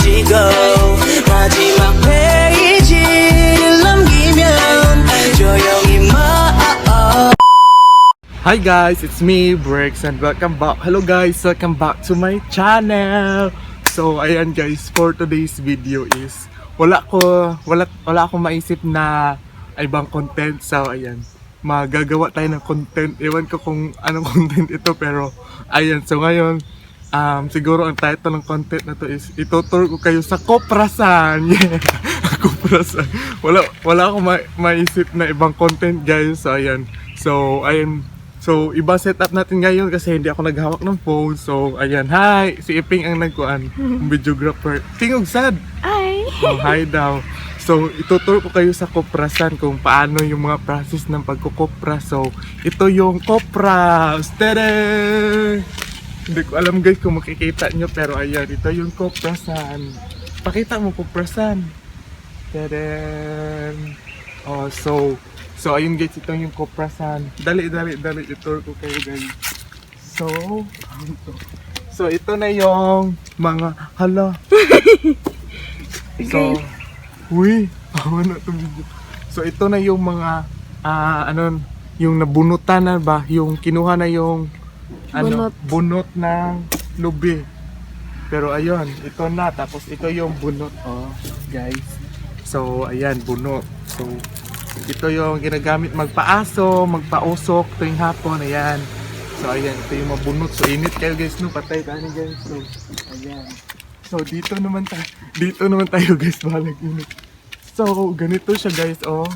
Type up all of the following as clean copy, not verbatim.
펼치고 마지막 페이지를 넘기면 조용히 Hi guys, it's me, Brex, and welcome back. Hello guys, welcome back to my channel. So ayan guys, for today's video is wala akong maisip na ibang content. So ayan, magagawa tayo ng content. Ewan ko kung anong content ito, pero ayan, so ngayon siguro ang title ng content na to is itutur ko kayo sa Koprasan. Yeah. Koprasan. Wala akong maisip na ibang content guys. So ayan. So, iba setup natin ngayon kasi hindi ako naghawak ng phone. So, ayan. Hi! Si Iping ang nagkuhan. Videographer. Tingog sad! Hi! Oh, hi daw. So, ituturo ko kayo sa Koprasan kung paano yung mga process ng pagkukopra. So, ito yung kopra! Tere! Hindi ko alam guys kung makikita nyo, pero ayan. Ito yung Koprasan. Pakita mo Koprasan. Tere! Oh, So ayun guys, ito yung Koprasan. Dali, ito ko kayo guys. So ito na yung mga hala. So, uy, awa na itong video. So ito na yung mga yung nabunutan na ba, yung kinuha na yung bunot ng lubi. Pero ayun, ito na, tapos ito yung bunot, oh guys. So ayan, bunot. So ito yung ginagamit magpaaso, magpausok tuwing hapon, ayan. So ayan, ito yung mabunot. So init kayo guys, no, patay ka ni guys. So ayan. So dito naman tayo guys, balag init. So ganito siya guys, oh.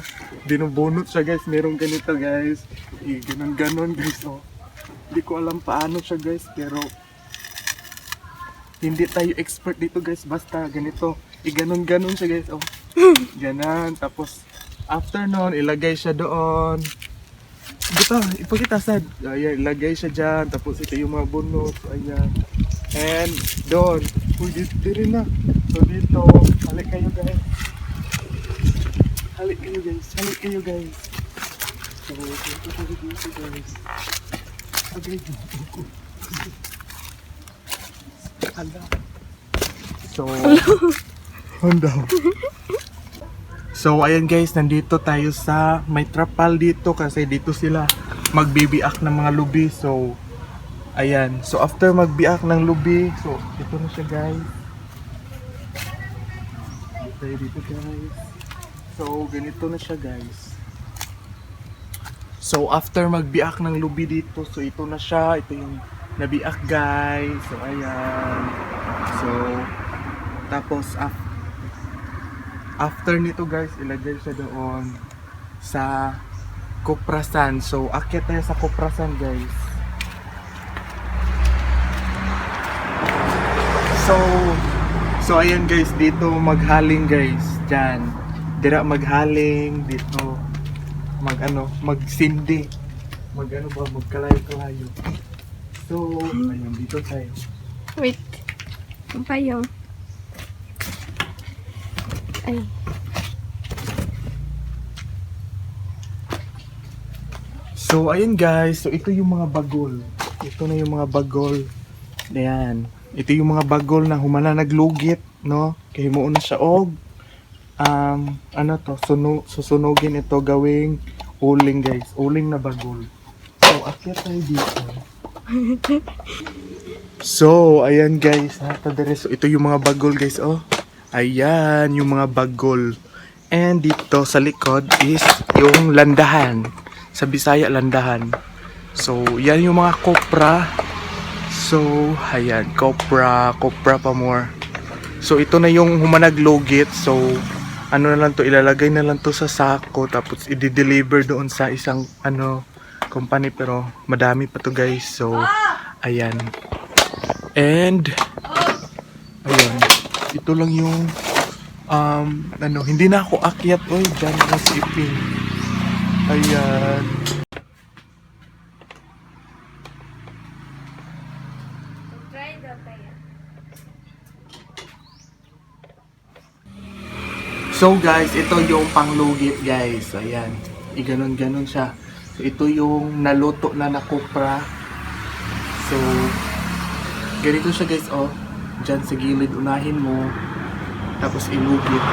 Binubunot siya guys, merong ganito guys. Ganon guys, oh. Hindi ko alam paano siya guys, pero hindi tayo expert dito guys, basta ganito. Ganon siya guys, oh. Ganon, tapos after nun, ilagay siya doon. Dito, ipakita sad. Ayan, ilagay siya dyan. Tapos ito yung mga bunot. Ayan. And doon. Uy, dito rin na. So dito, halik kayo guys. Halik kayo guys. So, dito guys. Okay. Hala. So, hondaw. So ayan guys, nandito tayo sa may trapal dito kasi dito sila magbibiak ng mga lubi. So ayan, so after magbiak ng lubi, so ito na siya guys. Dito guys. So ganito na siya guys. So after magbiak ng lubi dito, so ito na siya, ito yung nabiak guys. So ayan. So tapos after nito guys, ilagay siya doon sa Koprasan. So akyat tayo sa Koprasan guys. So ayan guys, dito maghaling guys. Diyan. Dira maghaling dito. Magsindi. Magkalayo-kalayo. So ayun, dito tayo. Wait. Ang payong. Ay. So ayun guys, so ito yung mga bagol. Ito na yung mga bagol. Ayan. Ito yung mga bagol na humana naglugit, no? Kaya mo na siya og susunugin ito gawing uling guys. Uling na bagol. So akyat tayo dito. So ayan guys, so ito yung mga bagol guys, oh. Ayan, yung mga bagol. And dito sa likod is yung landahan. Sa Bisaya, landahan. So, yan yung mga kopra. So, ayan, kopra pa more. So, ito na yung humanaglugit. So, ano na lang to, ilalagay na lang to sa sako. Tapos, i-deliver doon sa isang, company. Pero, madami pa to guys. So, ayan. And, ayan. Ito lang yung hindi na ako akyat. Oy, dyan na si Iping. Ayan. So guys, ito yung panglugit guys. Ayan. Iganon-ganon siya. So ito yung naluto na kopra. So ganito siya guys, oh. Diyan sa gilid, unahin mo. tapos ilugit.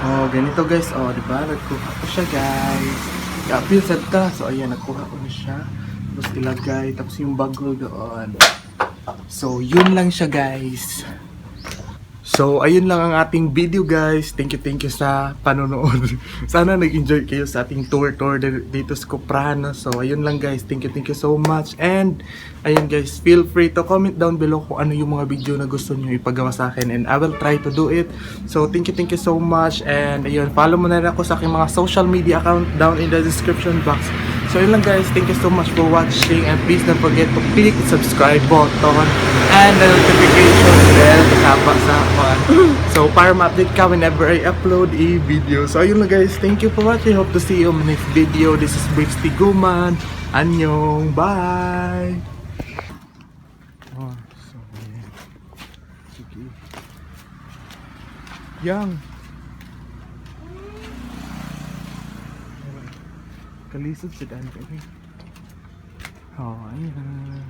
Oh, ganito guys. Oh, di ba? Nagkuha ko siya guys. I-appeal sa ta. So, ayan, nagkuha ko na siya. Tapos ilagay. Tapos yung bagol doon. So, yun lang siya guys. So, ayun lang ang ating video guys. Thank you sa panonood. Sana nag-enjoy kayo sa ating tour dito sa Cuprano. So, ayun lang guys. Thank you so much. And, ayun guys, feel free to comment down below kung ano yung mga video na gusto nyo ipagawa sa akin. And I will try to do it. So, thank you so much. And, ayun, follow mo na rin ako sa aking mga social media account down in the description box. So, yun lang guys. Thank you so much for watching. And please don't forget to click the subscribe button and the notification bell kasama sa one. So, para ma-update ka whenever I upload a video. So, ayun lang guys. Thank you for watching. Hope to see you in my next video. This is Bricks Tiguman. Annyeong. Bye! Oh, so, ayan. Sige. Yang! Kalisod si Dan. Oh, ayan.